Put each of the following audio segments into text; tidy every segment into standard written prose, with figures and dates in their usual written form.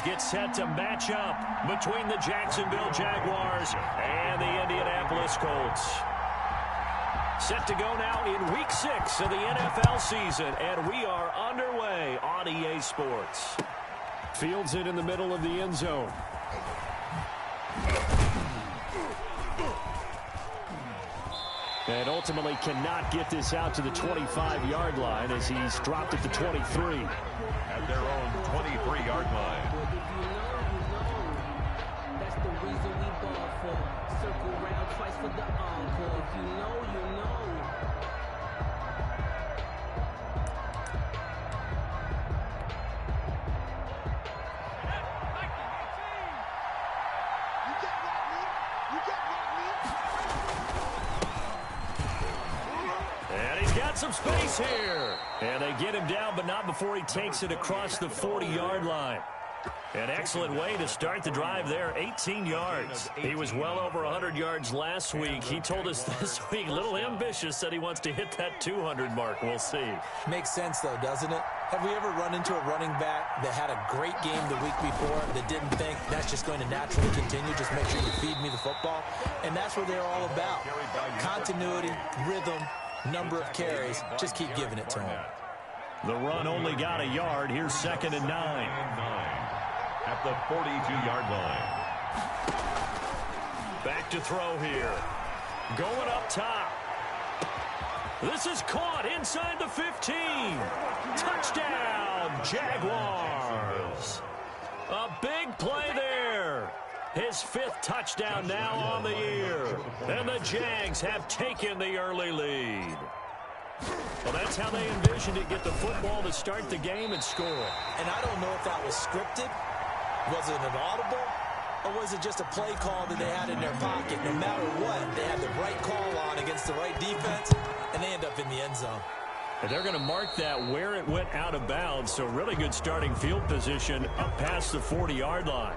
get set to match up between the Jacksonville Jaguars and the Indianapolis Colts. Set to go now in Week 6 of the NFL season, and we are underway on EA Sports. Fields it in the middle of the end zone. And ultimately cannot get this out to the 25-yard line as he's dropped at the 23. At their own 23-yard line. That's the reason we ball for. Circle round twice for the encore. If you know, you know. Some space here. And they get him down, but not before he takes it across the 40-yard line. An excellent way to start the drive there, 18 yards. He was well over 100 yards last week. He told us this week, a little ambitious, said he wants to hit that 200 mark. We'll see. Makes sense, though, doesn't it? Have we ever run into a running back that had a great game the week before that didn't think that's just going to naturally continue? Just make sure you feed me the football. And that's what they're all about. Continuity, rhythm, number of carries. Just keep giving it to him. The run only got a yard. Here's 2nd and 9. At the 42-yard line. Back to throw here. Going up top. This is caught inside the 15. Touchdown, Jaguars. A big play there. His 5th touchdown now on the year. And the Jags have taken the early lead. Well, that's how they envisioned it. Get the football to start the game and score. And I don't know if that was scripted. Was it an audible? Or was it just a play call that they had in their pocket? No matter what, they had the right call on against the right defense, and they end up in the end zone. And they're going to mark that where it went out of bounds. So really good starting field position up past the 40-yard line.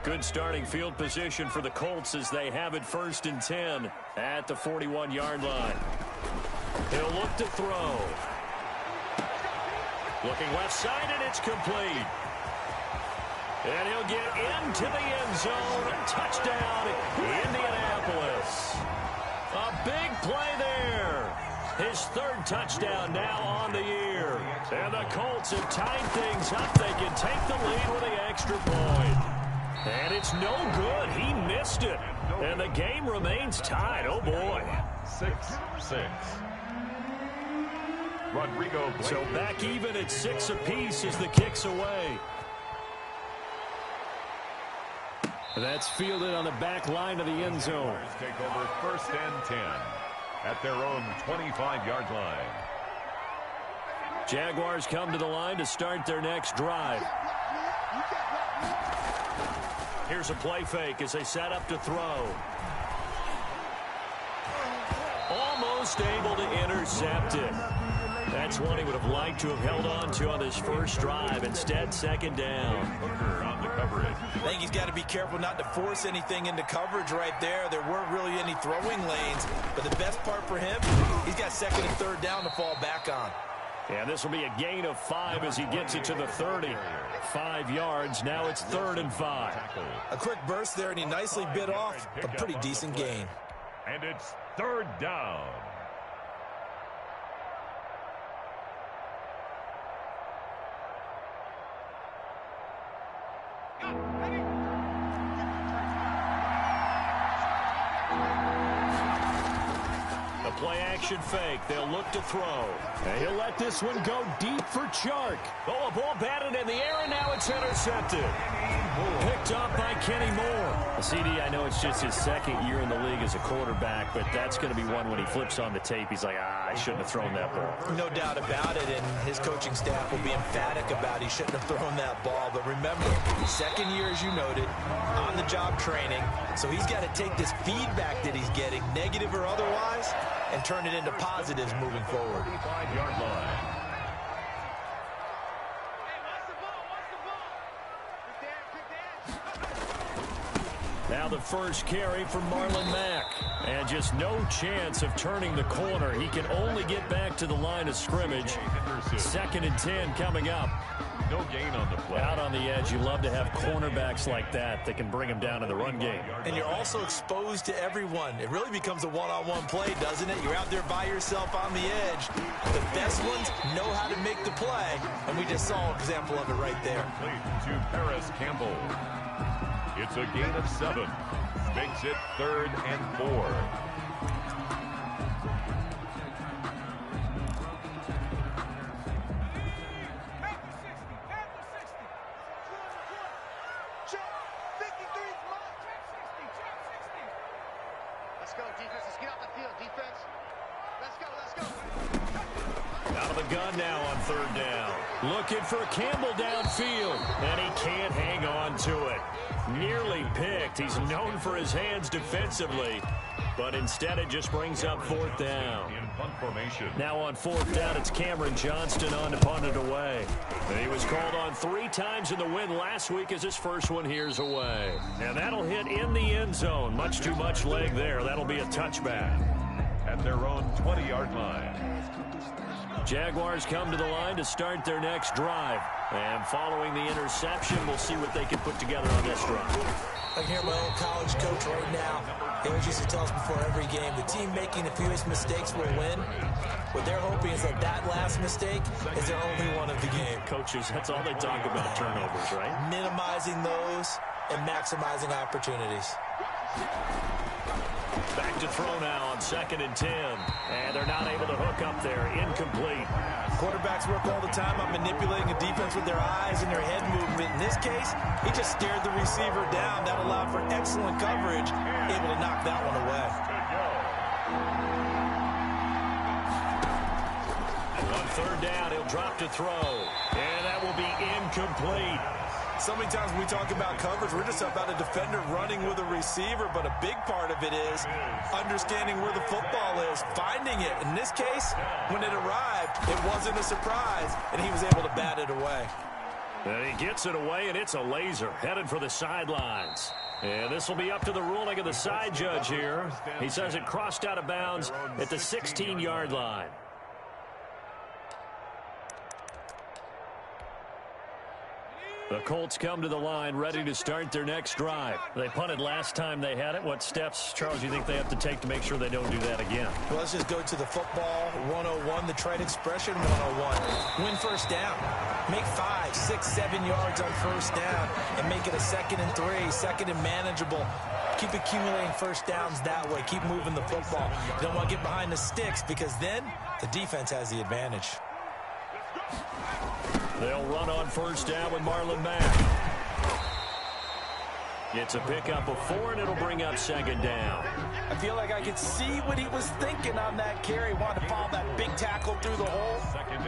Good starting field position for the Colts as they have it 1st and 10 at the 41-yard line. He'll look to throw. Looking left side, and it's complete. And he'll get into the end zone. Touchdown, Indianapolis. A big play there. His 3rd touchdown now on the year. And the Colts have tied things up. They can take the lead with the extra point. And it's no good. He missed it. And the game remains tied. Oh, boy. 6-6. Rodrigo. So back even at 6 apiece as the kick's away. That's fielded on the back line of the end zone. Take over 1st and 10 at their own 25-yard line. Jaguars come to the line to start their next drive. Here's a play fake as they set up to throw. Almost able to intercept it. That's one he would have liked to have held on to on his first drive. Instead, 2nd down. Hooker on the coverage. I think he's got to be careful not to force anything into coverage right there. There weren't really any throwing lanes. But the best part for him, he's got 2nd and 3rd down to fall back on. Yeah, this will be a gain of 5 as he gets it to the 30. 5 yards. Now it's 3rd and 5. A quick burst there, and he nicely bit off a pretty decent gain. And it's 3rd down. Play-action fake. They'll look to throw. And he'll let this one go deep for Chark. Oh, a ball batted in the air, and now it's intercepted. Picked up by Kenny Moore. CD, I know it's just his 2nd year in the league as a quarterback, but that's going to be one when he flips on the tape. He's like, I shouldn't have thrown that ball. No doubt about it, and his coaching staff will be emphatic about he shouldn't have thrown that ball. But remember, 2nd year, as you noted, on-the-job training. So he's got to take this feedback that he's getting, negative or otherwise, and turn it into positives moving forward. 5-yard line. Now the first carry from Marlon Mack. And just no chance of turning the corner. He can only get back to the line of scrimmage. 2nd and 10 coming up. No gain on the play. Out on the edge, you love to have cornerbacks like that can bring them down in the run game. And you're also exposed to everyone. It really becomes a one-on-one play, doesn't it? You're out there by yourself on the edge. The best ones know how to make the play, and we just saw an example of it right there. To Paris Campbell. It's a gain of 7. Makes it 3rd and 4. Looking for Campbell downfield, and he can't hang on to it. Nearly picked. He's known for his hands defensively, but instead it just brings up 4th down. In punt formation. Now on 4th down, it's Cameron Johnston on to punt it away. And he was called on 3 times in the win last week as his first one here's away. And that'll hit in the end zone. Much too much leg there. That'll be a touchback. At their own 20-yard line. Jaguars come to the line to start their next drive. And following the interception, we'll see what they can put together on this drive. I can hear my old college coach right now. He always used to tell us before every game, the team making the fewest mistakes will win. What they're hoping is that last mistake is their only one of the game. Coaches, that's all they talk about, turnovers, right? Minimizing those and maximizing opportunities. Back to throw now on 2nd and 10. And they're not able to hook up there. Incomplete. Quarterbacks work all the time on manipulating a defense with their eyes and their head movement. In this case, he just stared the receiver down. That allowed for excellent coverage. Able to knock that one away. On 3rd down, he'll drop to throw. And that will be incomplete. So many times when we talk about coverage, we're just about a defender running with a receiver, but a big part of it is understanding where the football is, finding it. In this case, when it arrived, it wasn't a surprise, and he was able to bat it away. And he gets it away, and it's a laser headed for the sidelines. And this will be up to the ruling of the side judge here. He says it crossed out of bounds at the 16-yard line. The Colts come to the line ready to start their next drive. They punted last time they had it. What steps, Charles, do you think they have to take to make sure they don't do that again? Well, let's just go to the football 101, the trade expression 101. Win first down. Make 5, 6, 7 yards on first down and make it a 2nd and 3, 2nd and manageable. Keep accumulating first downs that way. Keep moving the football. You don't want to get behind the sticks because then the defense has the advantage. They'll run on first down with Marlon Mack. It's a pickup of 4, and it'll bring up 2nd down. I feel like I could see what he was thinking on that carry. Wanted to follow that big tackle through the hole.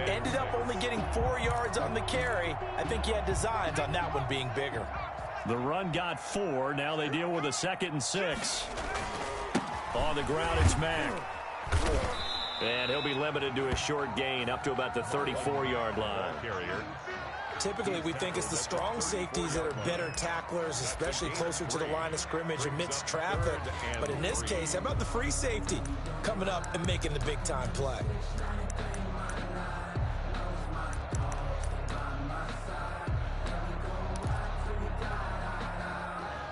Ended up only getting 4 yards on the carry. I think he had designs on that one being bigger. The run got 4. Now they deal with a 2nd and 6. On the ground, it's Mack. And he'll be limited to a short gain up to about the 34-yard line. Typically, we think it's the strong safeties that are better tacklers, especially closer to the line of scrimmage amidst traffic. But in this case, how about the free safety coming up and making the big-time play?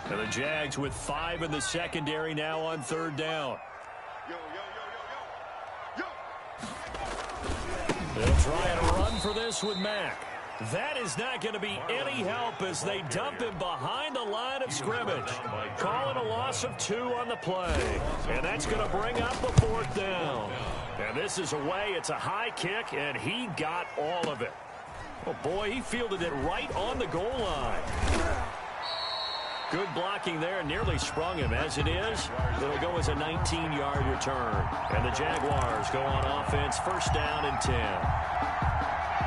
And the Jags with 5 in the secondary now on 3rd down. They'll try and run for this with Mack. That is not going to be any help as they dump him behind the line of scrimmage. Calling a loss of 2 on the play. And that's going to bring up a 4th down. And this is away. It's a high kick, and he got all of it. Oh, boy, he fielded it right on the goal line. Good blocking there, nearly sprung him. As it is, it'll go as a 19-yard return. And the Jaguars go on offense, first down and 10.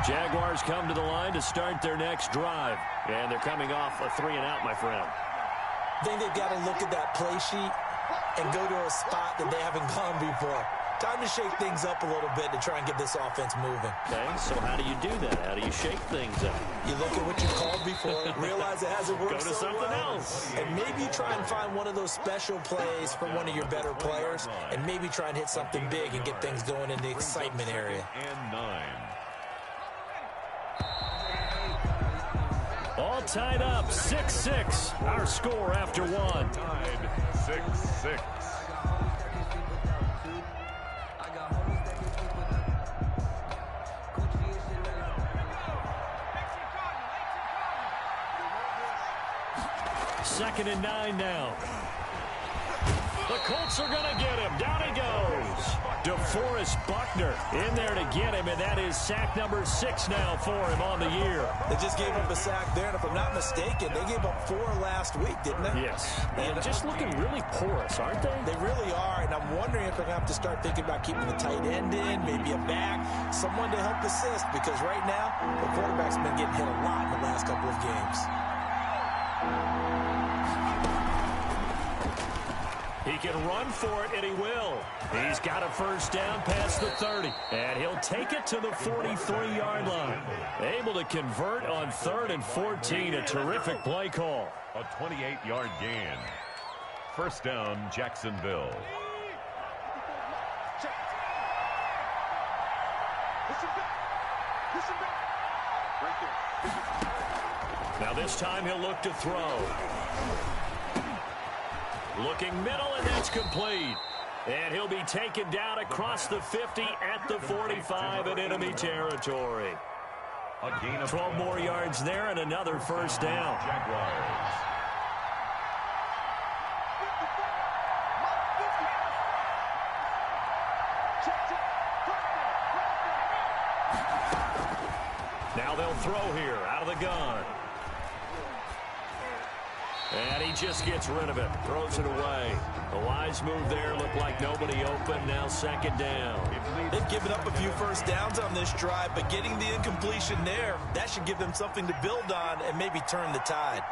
Jaguars come to the line to start their next drive. And they're coming off a 3-and-out, my friend. I think they've got to look at that play sheet and go to a spot that they haven't gone before. Time to shake things up a little bit to try and get this offense moving. Okay, so how do you do that? How do you shake things up? You look at what you called before, realize it hasn't worked Go to something else. and maybe you try and find one of those special plays from one of your better players, and maybe try and hit something big and get things going in the excitement area. And 9. All tied up, 6-6. Our score after one. Tied 6-6. Second and 9 now. The Colts are going to get him. Down he goes. DeForest Buckner in there to get him, and that is sack number 6 now for him on the year. They just gave up a sack there, and if I'm not mistaken, they gave up 4 last week, didn't they? Yes. And just looking really porous, aren't they? They really are, and I'm wondering if they're going to have to start thinking about keeping the tight end in, maybe a back, someone to help assist, because right now, the quarterback's been getting hit a lot in the last couple of games. He can run for it, and he will. He's got a first down past the 30, and he'll take it to the 43-yard line. Able to convert on 3rd and 14, a terrific play call. A 28-yard gain. First down, Jacksonville. Now this time he'll look to throw. Looking middle, and that's complete. And he'll be taken down across the 50 at the 45 in enemy territory. A gain of 12 more yards there and another first down. Jaguars. Now they'll throw here out of the gun. And he just gets rid of it, throws it away. A wise move there, looked like nobody open, now second down. They've given up a few first downs on this drive, but getting the incompletion there, that should give them something to build on and maybe turn the tide.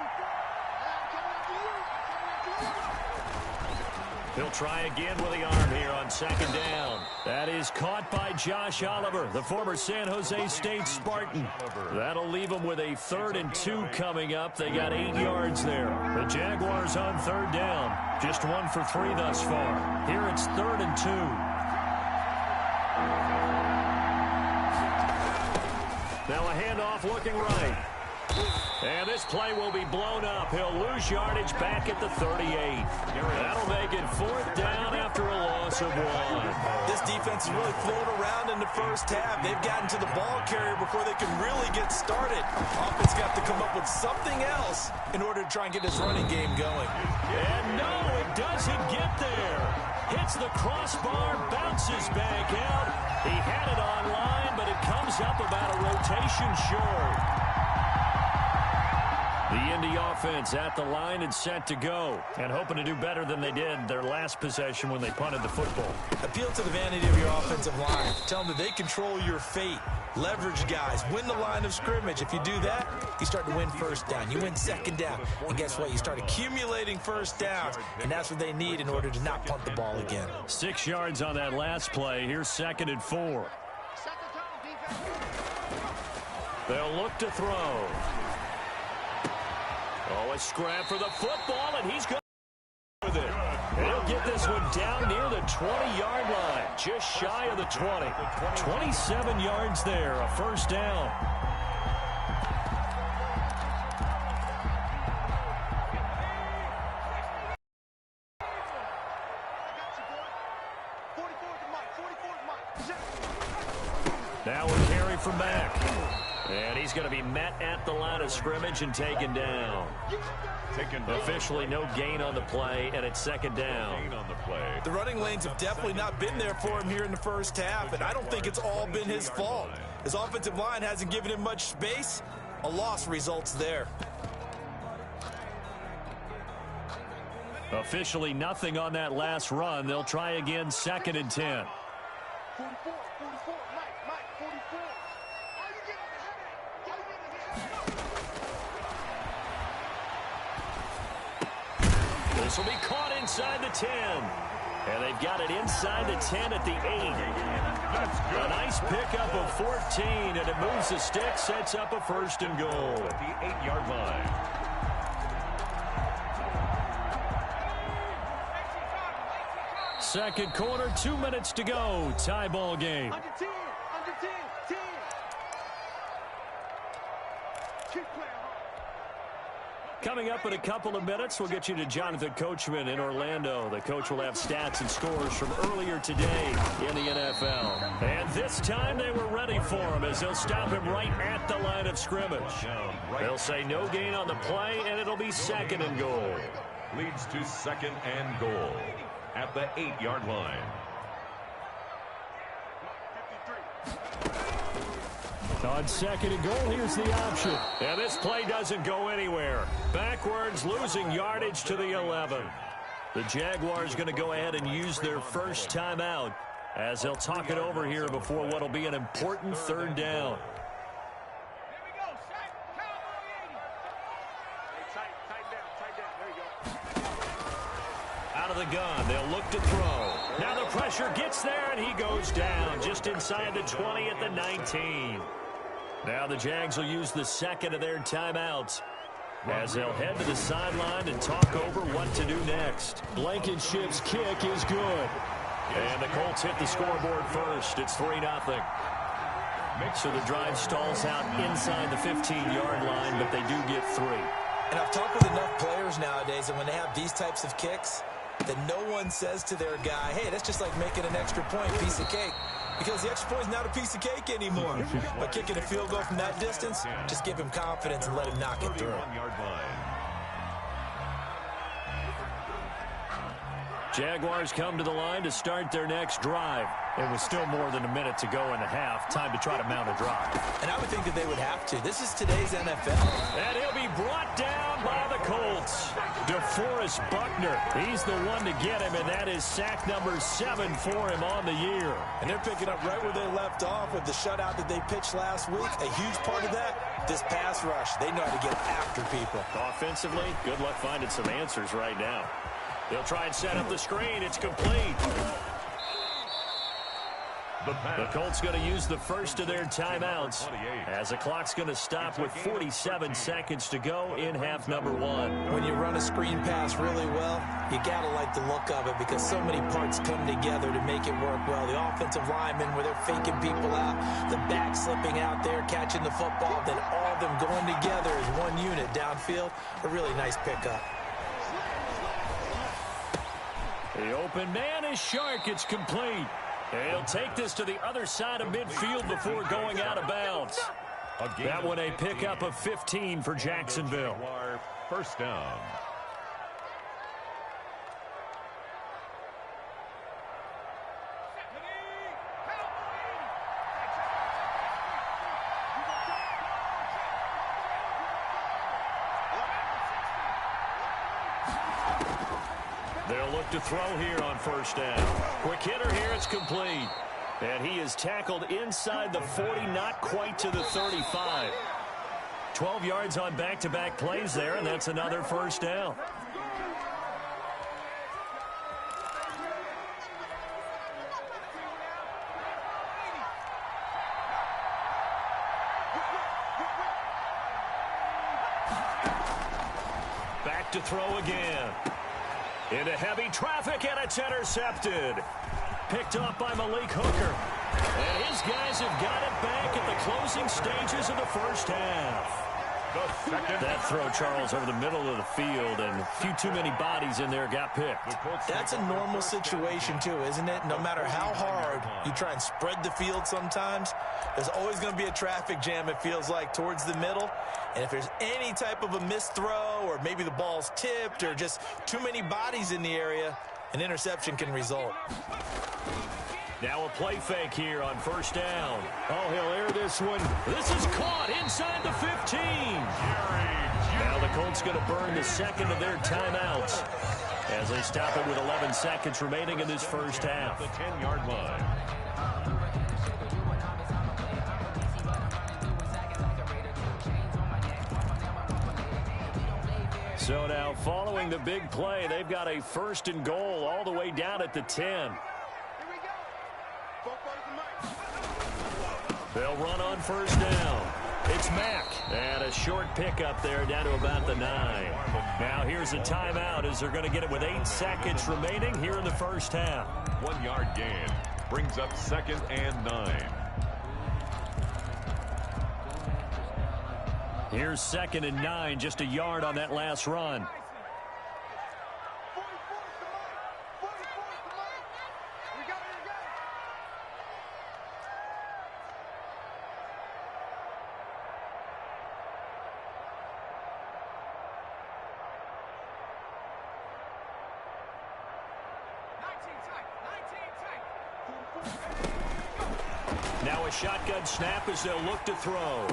He'll try again with the arm here on second down. That is caught by Josh Oliver, the former San Jose State Spartan. That'll leave them with a 3rd and 2 coming up. They got 8 yards there. The Jaguars on 3rd down. Just 1 for 3 thus far. Here it's 3rd and 2. Now a handoff looking right. And this play will be blown up. He'll lose yardage back at the 38. That'll make it 4th down after a loss of 1. This defense has really flown around in the first half. They've gotten to the ball carrier before they can really get started. Offense got to come up with something else in order to try and get this running game going. And no, it doesn't get there. Hits the crossbar, bounces back out. He had it on line, but it comes up about a rotation short. The Indy offense at the line and set to go, and hoping to do better than they did their last possession when they punted the football. Appeal to the vanity of your offensive line. Tell them that they control your fate. Leverage guys. Win the line of scrimmage. If you do that, you start to win first down. You win second down. And guess what? You start accumulating first downs, and that's what they need in order to not punt the ball again. 6 yards on that last play. Here's 2nd and 4. They'll look to throw. Oh, a scrap for the football, and he's going with it. He'll get this one down near the 20-yard line, just shy of the 20. 27 yards there, a first down. Now a carry from back. And he's going to be met at the line of scrimmage and taken down. Officially no gain on the play, and it's 2nd down. The running lanes have definitely not been there for him here in the first half, and I don't think it's all been his fault. His offensive line hasn't given him much space. A loss results there. Officially nothing on that last run. They'll try again, 2nd and 10. 44, 44, Mike, 44. This will be caught inside the 10. And they've got it inside the 10 at the 8. That's good. A nice pickup of 14, and it moves the stick, sets up a 1st and goal. At the 8-yard line. Second quarter, 2 minutes to go. Tie ball game. Under 10, 10. Keep playing hard. Coming up in a couple of minutes, we'll get you to Jonathan Coachman in Orlando. The coach will have stats and scores from earlier today in the NFL. And this time they were ready for him as they'll stop him right at the line of scrimmage. They'll say no gain on the play, and it'll be 2nd and goal. Leads to 2nd and goal at the 8-yard line. On 2nd and goal, here's the option. And this play doesn't go anywhere. Backwards, losing yardage to the 11. The Jaguars going to go ahead and use their first timeout as they'll talk it over here before what will be an important 3rd down. Out of the gun, they'll look to throw. Now the pressure gets there, and he goes down just inside the 20 at the 19. Now the Jags will use the 2nd of their timeouts as they'll head to the sideline and talk over what to do next. Blankenship's kick is good. And the Colts hit the scoreboard first. It's 3-0. So the drive stalls out inside the 15-yard line, but they do get 3. And I've talked with enough players nowadays that when they have these types of kicks, that no one says to their guy, hey, that's just like making an extra point, piece of cake. Because the extra point is not a piece of cake anymore. By kicking a field goal from that distance, just give him confidence and let him knock it through. Jaguars come to the line to start their next drive. It was still more than a minute to go in the half. Time to try to mount a drive. And I would think that they would have to. This is today's NFL. And he'll be brought down by the Colts. DeForest Buckner, he's the one to get him, and that is sack number 7 for him on the year. And they're picking up right where they left off with the shutout that they pitched last week. A huge part of that, this pass rush. They know how to get after people. Offensively, good luck finding some answers right now. They'll try and set up the screen. It's complete. The Colts going to use the first of their timeouts as the clock's going to stop with 47 seconds to go in half number 1. When you run a screen pass really well, you got to like the look of it because so many parts come together to make it work well. The offensive linemen where they're faking people out, the back slipping out there, catching the football, then all of them going together as one unit downfield. A really nice pickup. The open man is Shark. It's complete. He'll take this to the other side of midfield before going out of bounds. That one a pickup of 15 for Jacksonville. First down. They'll look to throw here on first down. Quick hitter here, it's complete. And he is tackled inside the 40, not quite to the 35. 12 yards on back-to-back plays there, and that's another first down. Back to throw again. Into heavy traffic, and it's intercepted. Picked up by Malik Hooker. And his guys have got it back at the closing stages of the first half. That throw, Charles, over the middle of the field, and a few too many bodies in there got picked. That's a normal situation, too, isn't it? No matter how hard you try and spread the field sometimes, there's always going to be a traffic jam, it feels like, towards the middle. And if there's any type of a missed throw or maybe the ball's tipped or just too many bodies in the area, an interception can result. Now a play fake here on first down. Oh, he'll air this one. This is caught inside the 15. Now the Colts going to burn the second of their timeouts as they stop it with 11 seconds remaining in this first half. The 10-yard line. So now following the big play, they've got a 1st and goal all the way down at the 10. They'll run on 1st down. It's Mack. And a short pickup there down to about the 9. Now here's a timeout as they're going to get it with 8 seconds remaining here in the first half. 1 yard gain brings up 2nd and 9. Here's 2nd and 9, just a yard on that last run. Now a shotgun snap as they'll look to throw.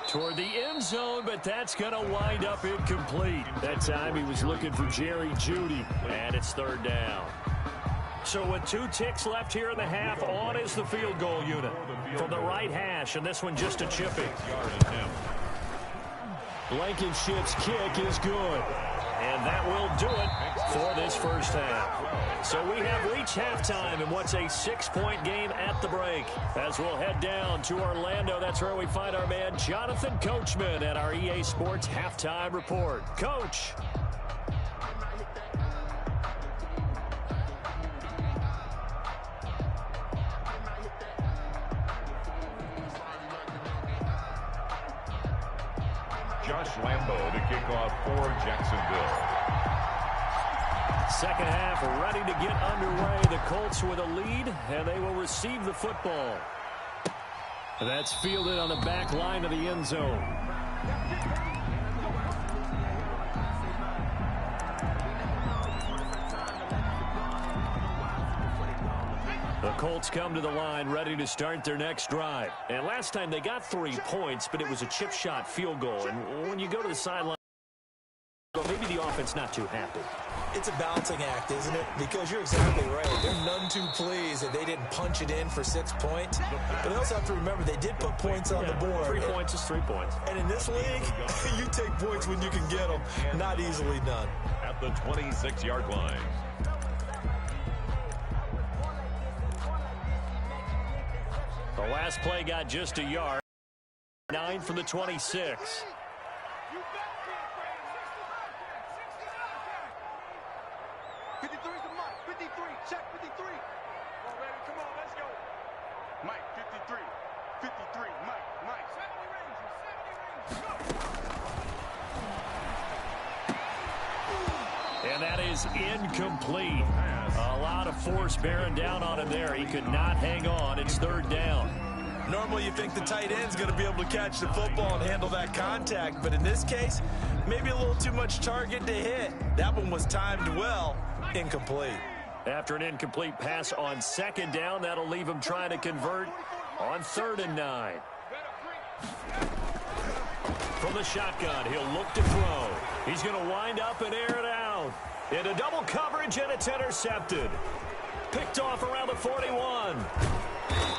Toward the end zone, but that's going to wind up incomplete. That time he was looking for Jerry Jeudy, and it's 3rd down. So with 2 ticks left here in the half, on is the field goal unit from the right hash, and this one just a chipping. Blankenship's kick is good. And that will do it for this first half. So we have reached halftime in what's a 6-point game at the break. As we'll head down to Orlando, that's where we find our man Jonathan Coachman at our EA Sports Halftime Report. Coach. Josh Lambo to kick off for Jacksonville. Second half ready to get underway. The Colts with a lead, and they will receive the football. That's fielded on the back line of the end zone. The Colts come to the line ready to start their next drive. And last time they got 3 points, but it was a chip shot field goal. And when you go to the sideline, well, maybe the offense not too happy. It's a balancing act, isn't it? Because you're exactly right. They're none too pleased that they didn't punch it in for 6 points. But they also have to remember they did put points on the board. 3 points is 3 points. And in this league, you take points when you can get them. Not easily done. At the 26-yard line. The last play got just a yard. 9 from the 26. 53 to Mike. 53. Check 53. All ready? Come on, let's go. Mike, 53. 53. Mike. 70 Rangers. 70 Rangers. Go. And that is incomplete. A lot of force bearing down on him there. He could not hang on. It's 3rd down. Normally you think the tight end's going to be able to catch the football and handle that contact, but in this case, maybe a little too much target to hit. That one was timed well. Incomplete. After an incomplete pass on 2nd down, that'll leave him trying to convert on 3rd and 9. From the shotgun, he'll look to throw. He's going to wind up and air it out. Into double coverage, and it's intercepted. Picked off around the 41.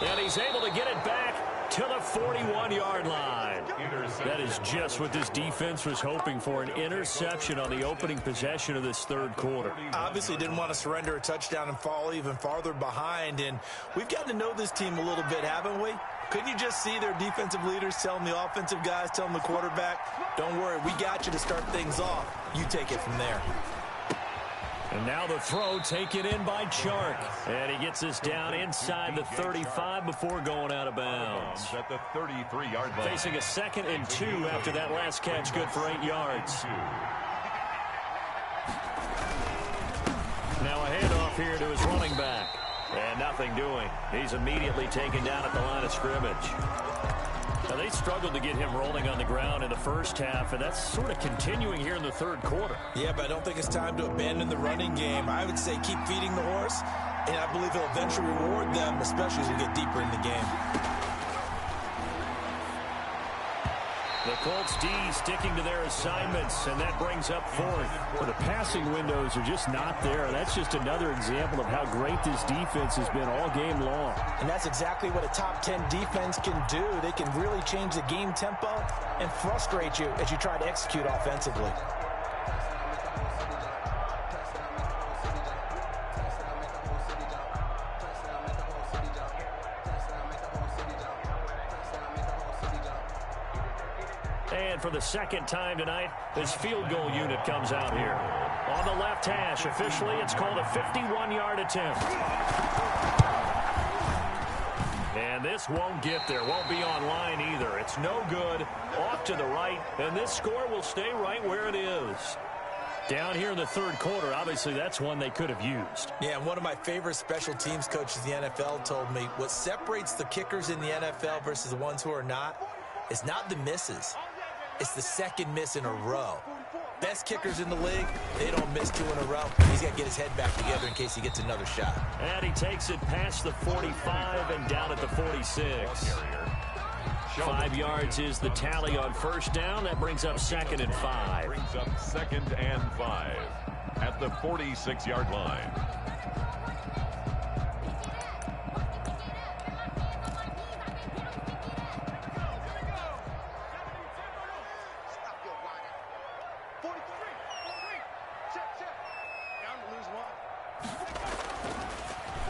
And he's able to get it back to the 41-yard line. That is just what this defense was hoping for, an interception on the opening possession of this 3rd quarter. Obviously didn't want to surrender a touchdown and fall even farther behind, and we've gotten to know this team a little bit, haven't we? Couldn't you just see their defensive leaders telling the offensive guys, telling the quarterback, don't worry, we got you to start things off. You take it from there. And now the throw taken in by Chark. And he gets this down inside the 35 before going out of bounds. At the 33-yard line. Facing a 2nd and 2 after that last catch, good for 8 yards. Now a handoff here to his running back. And nothing doing. He's immediately taken down at the line of scrimmage. Now they struggled to get him rolling on the ground in the first half, and that's sort of continuing here in the 3rd quarter. Yeah, but I don't think it's time to abandon the running game. I would say keep feeding the horse, and I believe he'll eventually reward them, especially as we get deeper in the game. The Colts D sticking to their assignments, and that brings up fourth. Well, the passing windows are just not there. That's just another example of how great this defense has been all game long. And that's exactly what a top 10 defense can do. They can really change the game tempo and frustrate you as you try to execute offensively. And for the second time tonight, this field goal unit comes out here. On the left hash, officially, it's called a 51-yard attempt. And this won't get there, won't be online either. It's no good, off to the right, and this score will stay right where it is. Down here in the third quarter, obviously that's one they could have used. Yeah, and one of my favorite special teams coaches in the NFL told me what separates the kickers in the NFL versus the ones who are not is not the misses. It's the second miss in a row. Best kickers in the league, they don't miss two in a row. He's got to get his head back together in case he gets another shot. And he takes it past the 45 and down at the 46. 5 yards is the tally on first down. That brings up 2nd and 5. Brings up 2nd and 5 at the 46-yard line.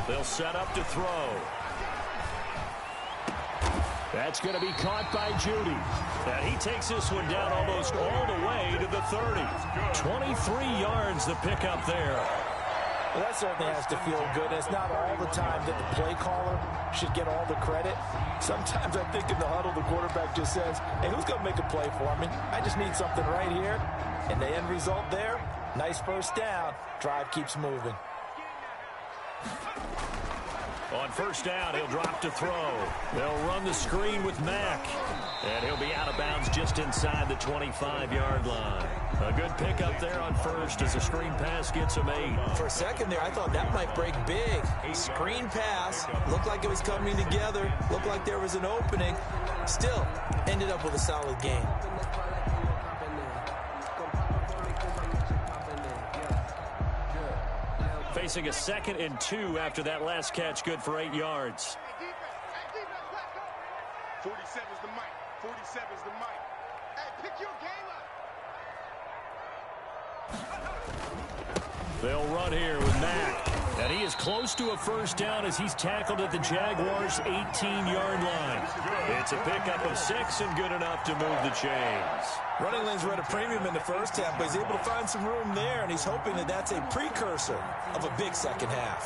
They'll set up to throw. That's going to be caught by Judy. And he takes this one down almost all the way to the 30. 23 yards the pickup there. Well, that certainly has to feel good. It's not all the time that the play caller should get all the credit. Sometimes I think in the huddle, the quarterback just says, hey, who's going to make a play for me? I just need something right here. And the end result there, nice first down. Drive keeps moving. On first down, he'll drop to throw. They'll run the screen with Mack. And he'll be out of bounds just inside the 25-yard line. A good pickup there on first as the screen pass gets him 8. For a second there, I thought that might break big. Screen pass. Looked like it was coming together. Looked like there was an opening. Still, ended up with a solid game. Facing a 2nd and 2 after that last catch, good for 8 yards. 47's the mic. 47's the mic. Hey, pick your game up. They'll run here with Mack. And he is close to a first down as he's tackled at the Jaguars' 18-yard line. It's a pickup of 6 and good enough to move the chains. Running lanes were at a premium in the first half, but he's able to find some room there, and he's hoping that that's a precursor of a big second half.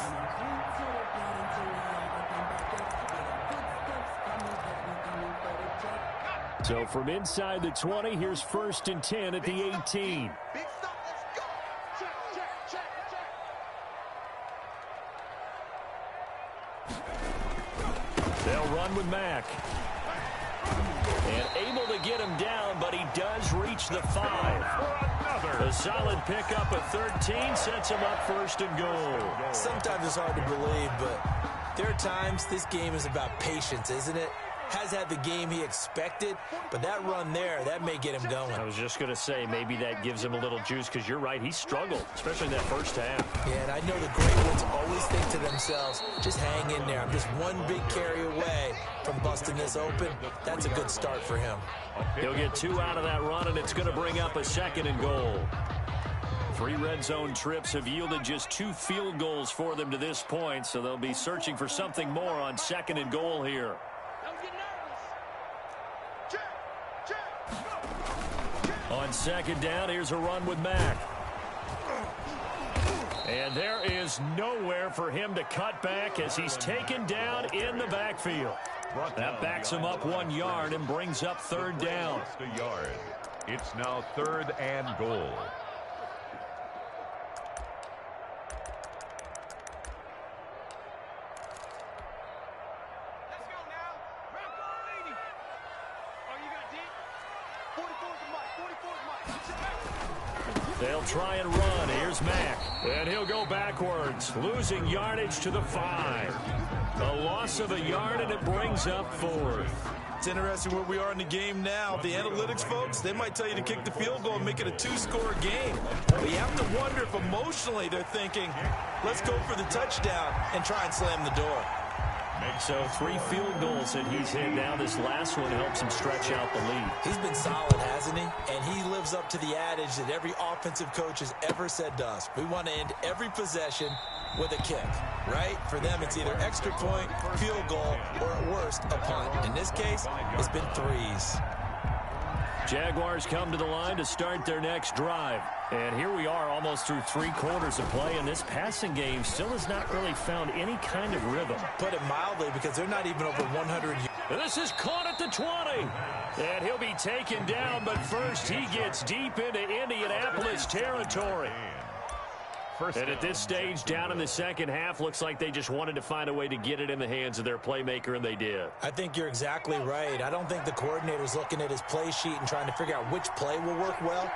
So from inside the 20, here's 1st and 10 at the 18. Big stop, let's go. Check, check, check, check. They'll run with Mack. And able to get him down, but he does reach the 5. A solid pickup of 13 sets him up 1st and goal. Sometimes it's hard to believe, but there are times this game is about patience, isn't it? Has had the game he expected, but that run there, that may get him going. I was just going to say, maybe that gives him a little juice, because you're right, he struggled, especially in that first half. Yeah, and I know the great ones always think to themselves, just hang in there. I'm just one big carry away from busting this open. That's a good start for him. He'll get 2 out of that run, and it's going to bring up a 2nd and goal. 3 red zone trips have yielded just 2 field goals for them to this point, so they'll be searching for something more on 2nd and goal here. On 2nd down, here's a run with Mack. And there is nowhere for him to cut back as he's taken down in the backfield. That backs him up 1 yard and brings up 3rd down. A yard. It's now 3rd and goal. Let's go now. Round ball leading. Oh, you got deep? 44's the mic. 44's mic. They'll try and run. Here's Mack. And he'll go backwards, losing yardage to the 5. A loss of a yard, and it brings up 4th. It's interesting where we are in the game now. The analytics folks, they might tell you to kick the field goal and make it a 2-score game. But you have to wonder if emotionally they're thinking, let's go for the touchdown and try and slam the door. So 3 field goals that he's hit now. This last one helps him stretch out the lead. He's been solid, hasn't he? And he lives up to the adage that every offensive coach has ever said to us. We want to end every possession with a kick, right? For them, it's either extra point, field goal, or at worst, a punt. In this case, it's been 3s. Jaguars come to the line to start their next drive. And here we are almost through 3 quarters of play, and this passing game still has not really found any kind of rhythm. Put it mildly, because they're not even over 100 yards. This is caught at the 20. And he'll be taken down, but first he gets deep into Indianapolis territory. And at this stage, down in the second half, looks like they just wanted to find a way to get it in the hands of their playmaker, and they did. I think you're exactly right. I don't think the coordinator's looking at his play sheet and trying to figure out which play will work well.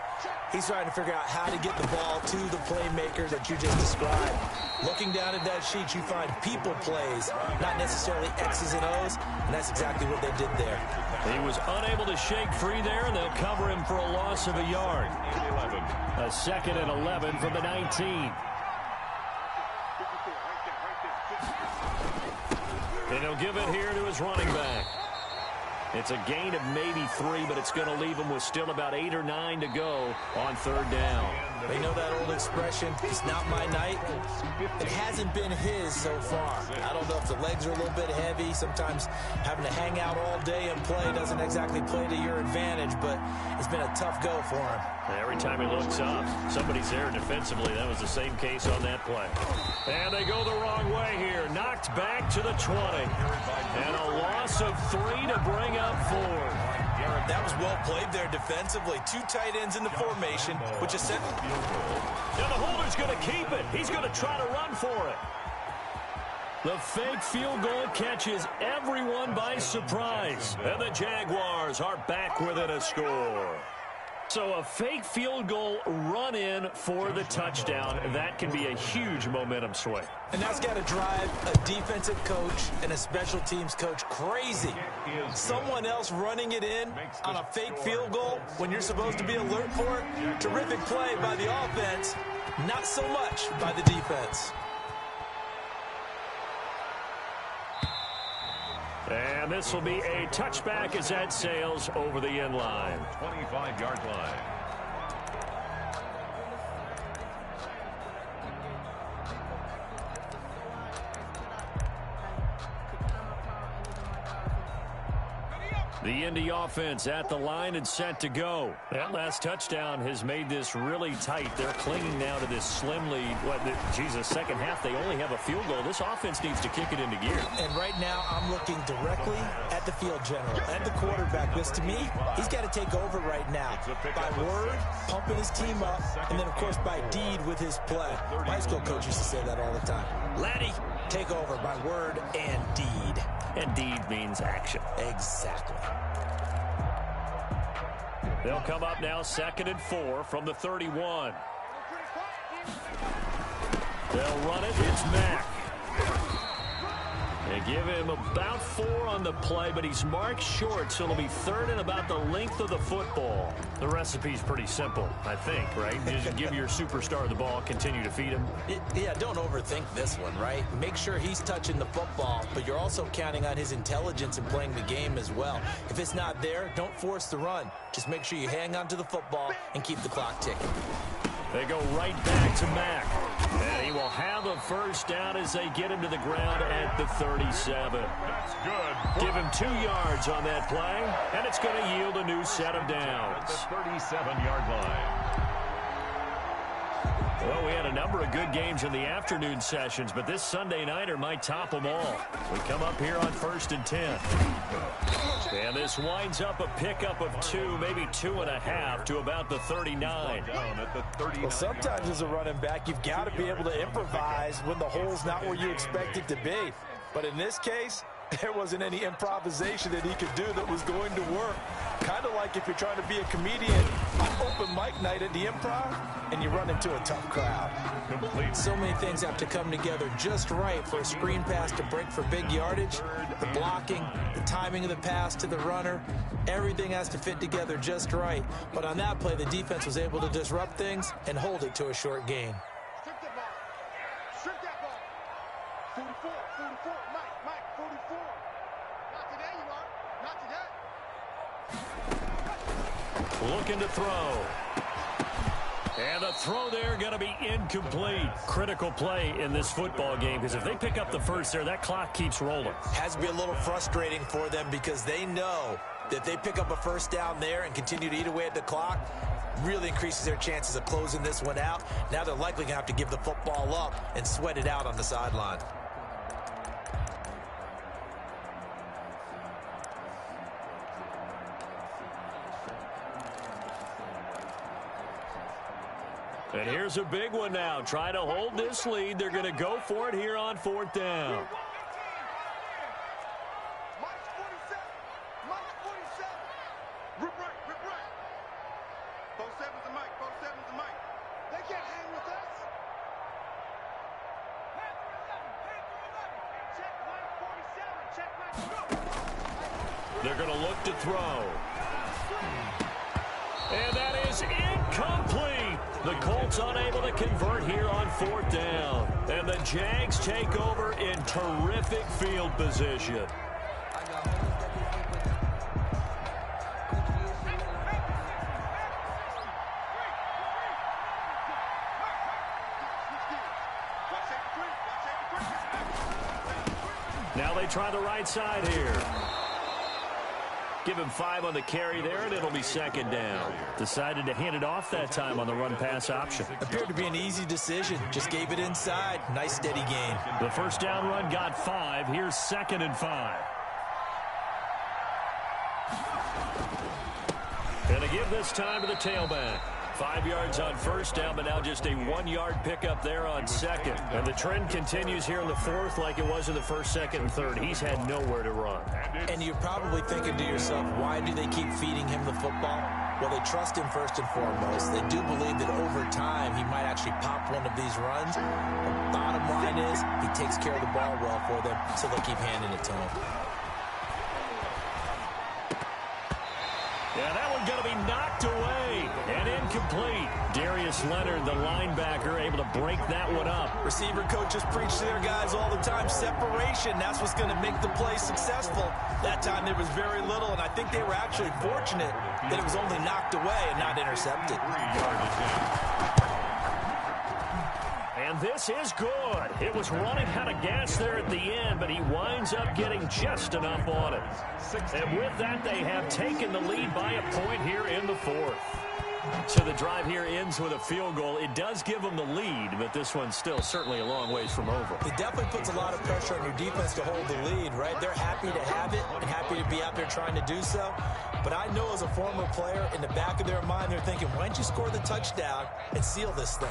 He's trying to figure out how to get the ball to the playmaker that you just described. Looking down at that sheet, you find people plays, not necessarily X's and O's, and that's exactly what they did there. He was unable to shake free there, and they'll cover him for a loss of a yard. 11. A 2nd and 11 from the 19. And he'll give it here to his running back. It's a gain of maybe 3, but it's going to leave him with still about 8 or 9 to go on 3rd down. They know that old expression, it's not my night. It hasn't been his so far. I don't know if the legs are a little bit heavy. Sometimes having to hang out all day and play doesn't exactly play to your advantage, but it's been a tough go for him. Every time he looks up, somebody's there defensively. That was the same case on that play. And they go the wrong way here. Knocked back to the 20. And a loss of 3 to bring up 4. That was well played there defensively. 2 tight ends in the formation, which is set. Now the holder's going to keep it. He's going to try to run for it. The fake field goal catches everyone by surprise. And the Jaguars are back within a score. So a fake field goal run in for the touchdown. That can be a huge momentum swing. And that's got to drive a defensive coach and a special teams coach crazy. Someone else running it in on a fake field goal when you're supposed to be alert for it. Terrific play by the offense, not so much by the defense. And this will be a touchback as that sails over the end line. 25-yard line. The Indy offense at the line and set to go. That last touchdown has made this really tight. They're clinging now to this slim lead. Second half, they only have a field goal. This offense needs to kick it into gear. And right now, I'm looking directly at the field general, at the quarterback. Because to me, he's got to take over right now. By word, pumping his team up, and then, of course, by deed with his play. My high school coach used to say that all the time. Laddie, take over by word and deed. And deed means action. Exactly. They'll come up now 2nd and 4 from the 31. They'll run it. It's Mack. They give him about 4 on the play, but he's marked short, so it'll be 3rd and about the length of the football. The recipe's pretty simple, I think, right? Just give your superstar the ball, continue to feed him. Yeah, don't overthink this one, right? Make sure he's touching the football, but you're also counting on his intelligence in playing the game as well. If it's not there, don't force the run. Just make sure you hang on to the football and keep the clock ticking. They go right back to Mack. And he will have a first down as they get him to the ground at the 37. That's good. Give him 2 yards on that play, and it's going to yield a new set of downs. The 37-yard line. Well, we had a number of good games in the afternoon sessions, but this Sunday nighter might top them all. We come up here on 1st and 10. And this winds up a pickup of 2, maybe 2.5 to about the 39. Down at the 39. Well, sometimes as a running back, you've got to be able to improvise when the hole's not where you expect it to be. But in this case, there wasn't any improvisation that he could do that was going to work. Kind of like like if you're trying to be a comedian on open mic night at the Improv and you run into a tough crowd. Complete. So many things have to come together just right for a screen pass to break for big yardage. The blocking, the timing of the pass to the runner, everything has to fit together just right. But on that play, the defense was able to disrupt things and hold it to a short gain. Strip that ball. Strip that ball. 44, 44. Mike, 44. Not today, you are. Not today. Looking to throw. And the throw there going to be incomplete. Critical play in this football game because if they pick up the first there, that clock keeps rolling. Has to be a little frustrating for them because they know that if they pick up a first down there and continue to eat away at the clock, really increases their chances of closing this one out. Now they're likely going to have to give the football up and sweat it out on the sideline. And here's a big one now. Trying to hold this lead. They're going to go for it here on fourth down. Mike's 47. Mike's 47. Rip right. 47's the Mike. 47's the Mike. They can't hang with us. Check Mike 47. Check Mike. They're going to look to throw. And that is incomplete. The Colts unable to convert here on fourth down. And the Jags take over in terrific field position. Now they try the right side here. Give him 5 on the carry there, and it'll be second down. Decided to hand it off that time on the run-pass option. Appeared to be an easy decision. Just gave it inside. Nice, steady gain. The first down run got 5. Here's 2nd and 5. And to give this time to the tailback. 5 yards on first down, but now just a 1-yard pickup there on second. And the trend continues here in the fourth like it was in the first, second, and third. He's had nowhere to run. And you're probably thinking to yourself, why do they keep feeding him the football? Well, they trust him first and foremost. They do believe that over time he might actually pop one of these runs. The bottom line is he takes care of the ball well for them, so they'll keep handing it to him. Yeah, that one's going to be knocked away and incomplete. Darius Leonard, the linebacker, able to break that one up. Receiver coaches preach to their guys all the time. Separation, that's what's going to make the play successful. That time there was very little, and I think they were actually fortunate that it was only knocked away and not intercepted. 3-yard attempt. And this is good. It was running out of gas there at the end, but he winds up getting just enough on it. And with that, they have taken the lead by a point here in the fourth. So the drive here ends with a field goal. It does give them the lead, but this one's still certainly a long ways from over. It definitely puts a lot of pressure on your defense to hold the lead, right? They're happy to have it and happy to be out there trying to do so. But I know as a former player, in the back of their mind, they're thinking, why don't you score the touchdown and seal this thing?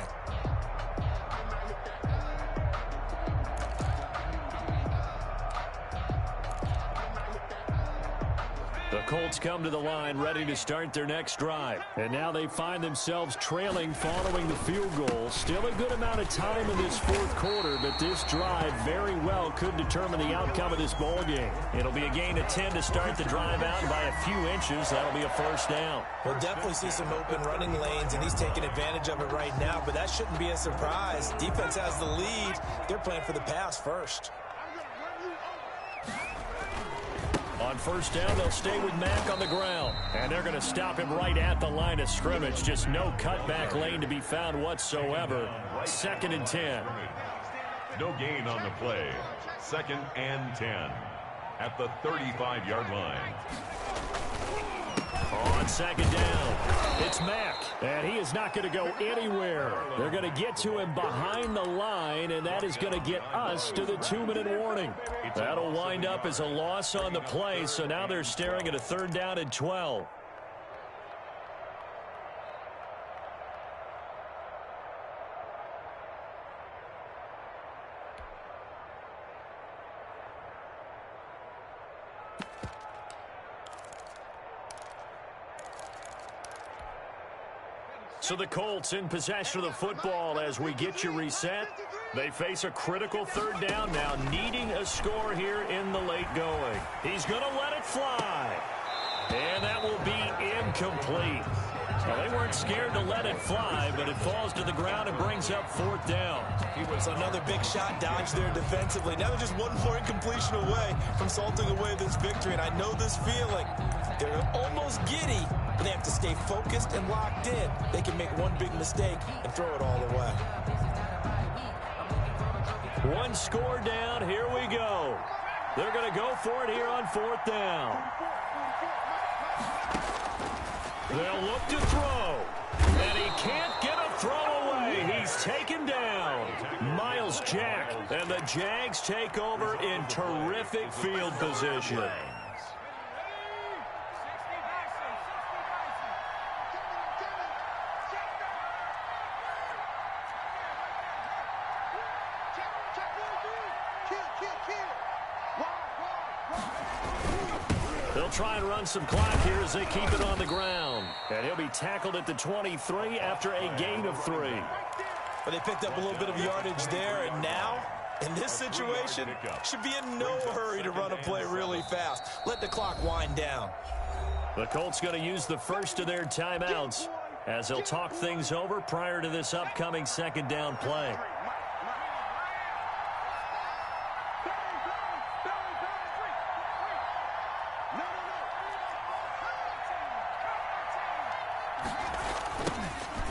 The Colts come to the line ready to start their next drive. And now they find themselves trailing following the field goal. Still a good amount of time in this fourth quarter, but this drive very well could determine the outcome of this ball game. It'll be a gain of 10 to start the drive out, and by a few inches, that'll be a first down. We'll definitely see some open running lanes, and he's taking advantage of it right now, but that shouldn't be a surprise. Defense has the lead. They're playing for the pass first. On first down, they'll stay with Mack on the ground. And they're going to stop him right at the line of scrimmage. Just no cutback lane to be found whatsoever. 2nd and 10. No gain on the play. 2nd and 10 at the 35-yard line. On 2nd down, it's Mack, and he is not going to go anywhere. They're going to get to him behind the line, and that is going to get us to the 2-minute warning. That'll wind up as a loss on the play, so now they're staring at a 3rd down and 12. So the Colts in possession of the football as we get you reset. They face a critical third down now, needing a score here in the late going. He's going to let it fly. And that will be incomplete. Well, they weren't scared to let it fly, but it falls to the ground and brings up fourth down. He was another big shot dodge there defensively. Now they're just one more incompletion away from salting away this victory, and I know this feeling. They're almost giddy, but they have to stay focused and locked in. They can make one big mistake and throw it all away. One score down, here we go. They're going to go for it here on fourth down. They'll look to throw, and he can't get a throw away. He's taken down. Miles Jack, and the Jags take over in terrific field position. They'll try and run some clock here as they keep it on the ground. And he'll be tackled at the 23 after a gain of 3. But they picked up a little bit of yardage there, and now, in this situation, should be in no hurry to run a play really fast. Let the clock wind down. The Colts going to use the first of their timeouts as they'll talk things over prior to this upcoming second down play.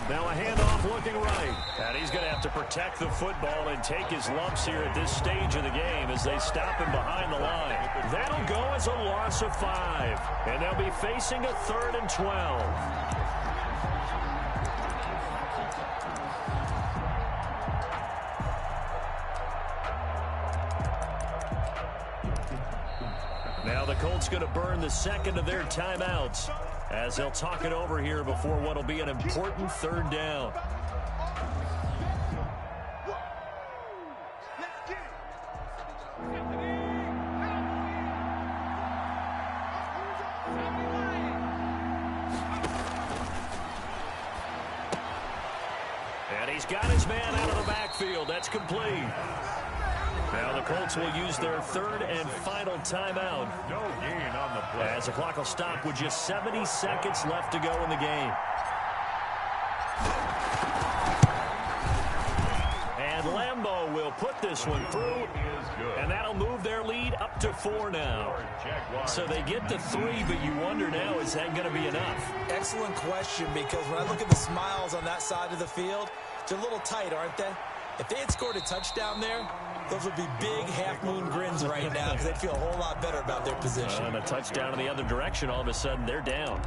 Now a handoff looking right. And he's going to have to protect the football and take his lumps here at this stage of the game as they stop him behind the line. That'll go as a loss of 5. And they'll be facing a 3rd and 12. Now the Colts going to burn the second of their timeouts as they'll talk it over here before what will be an important third down. And he's got his man out of the backfield. That's complete. Now the Colts will use their 3rd and final timeout. No gain on the play. As the clock will stop with just 70 seconds left to go in the game. And Lambeau will put this one through. And that'll move their lead up to 4 now. So they get to 3, but you wonder now, is that going to be enough? Excellent question, because when I look at the smiles on that side of the field, they're a little tight, aren't they? If they had scored a touchdown there, those would be big half-moon grins right now because they'd feel a whole lot better about their position. And a touchdown in the other direction, all of a sudden they're down.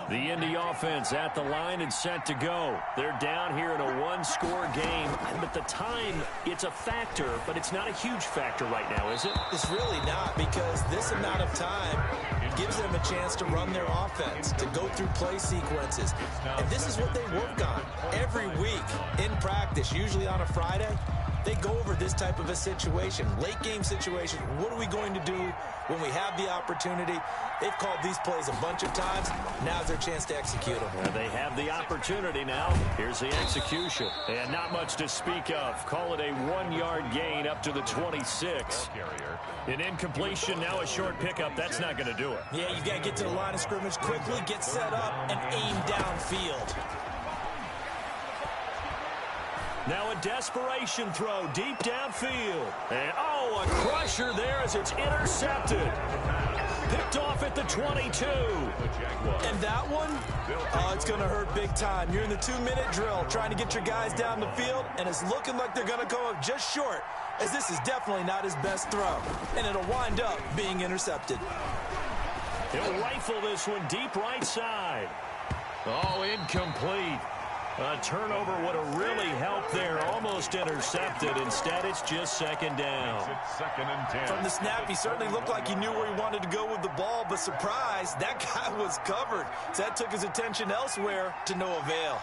The Indy offense at the line and set to go. They're down here in a one-score game. But the time, it's a factor, but it's not a huge factor right now, is it? It's really not, because this amount of time gives them a chance to run their offense, to go through play sequences. And this is what they work on every week in practice, usually on a Friday. They go over this type of a situation, late game situation. What are we going to do when we have the opportunity? They've called these plays a bunch of times. Now's their chance to execute them. And they have the opportunity now. Here's the execution. And not much to speak of. Call it a 1-yard gain up to the 26. An incompletion, now a short pickup. That's not going to do it. Yeah, you got to get to the line of scrimmage quickly, get set up, and aim downfield. Now a desperation throw deep downfield. And, oh, a crusher there as it's intercepted. Picked off at the 22. And that one, oh, it's going to hurt big time. You're in the 2-minute drill trying to get your guys down the field, and it's looking like they're going to go up just short, as this is definitely not his best throw. And it'll wind up being intercepted. He'll rifle this one deep right side. Oh, incomplete. A turnover would have really helped there. Almost intercepted. Instead, it's just second down. Second and 10. From the snap, he certainly looked like he knew where he wanted to go with the ball, but surprise, that guy was covered. So that took his attention elsewhere to no avail.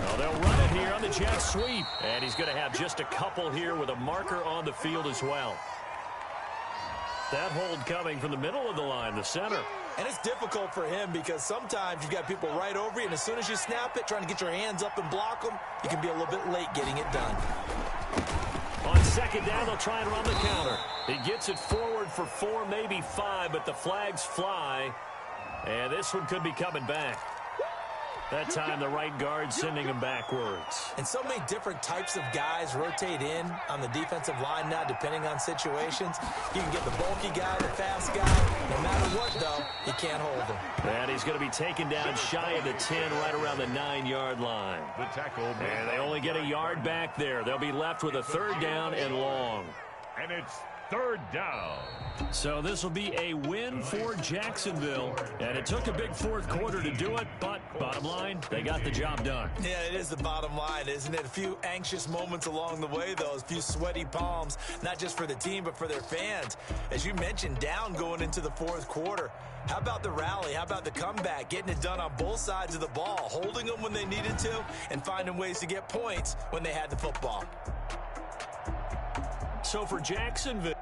Well, they'll run it here on the jet sweep. And he's going to have just a couple here with a marker on the field as well. That hold coming from the middle of the line, the center. And it's difficult for him because sometimes you've got people right over you, and as soon as you snap it, trying to get your hands up and block them, you can be a little bit late getting it done. On second down, they'll try and run the counter. He gets it forward for 4, maybe 5, but the flags fly. And this one could be coming back. That time, the right guard sending him backwards. And so many different types of guys rotate in on the defensive line now, depending on situations. You can get the bulky guy, the fast guy. No matter what, though, you can't hold him. And he's going to be taken down shy of the 10, right around the 9-yard line. The tackle. And they only get a yard back there. They'll be left with a 3rd down and long. And it's 3rd down. So this will be a win for Jacksonville. And it took a big 4th quarter to do it, but bottom line, they got the job done. Yeah, it is the bottom line, isn't it? A few anxious moments along the way, though. A few sweaty palms, not just for the team, but for their fans. As you mentioned, down going into the 4th quarter. How about the rally? How about the comeback? Getting it done on both sides of the ball, holding them when they needed to, and finding ways to get points when they had the football. So for Jacksonville...